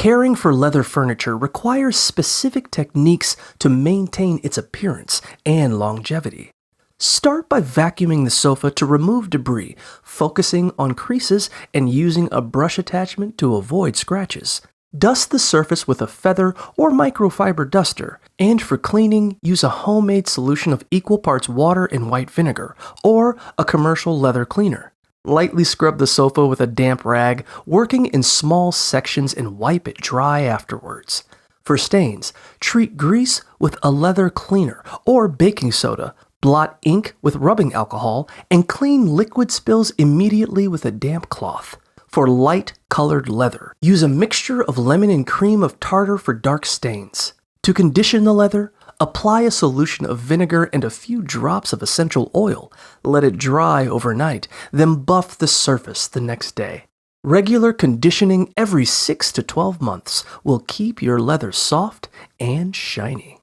Caring for leather furniture requires specific techniques to maintain its appearance and longevity. Start by vacuuming the sofa to remove debris, focusing on creases and using a brush attachment to avoid scratches. Dust the surface with a feather or microfiber duster, and for cleaning, use a homemade solution of equal parts water and white vinegar, or a commercial leather cleaner. Lightly scrub the sofa with a damp rag, working in small sections, and wipe it dry afterwards. For stains, treat grease with a leather cleaner or baking soda, blot ink with rubbing alcohol, and clean liquid spills immediately with a damp cloth. For light colored leather, use a mixture of lemon and cream of tartar for dark stains. To condition the leather, apply a solution of vinegar and a few drops of essential oil. Let it dry overnight, then buff the surface the next day. Regular conditioning every 6 to 12 months will keep your leather soft and shiny.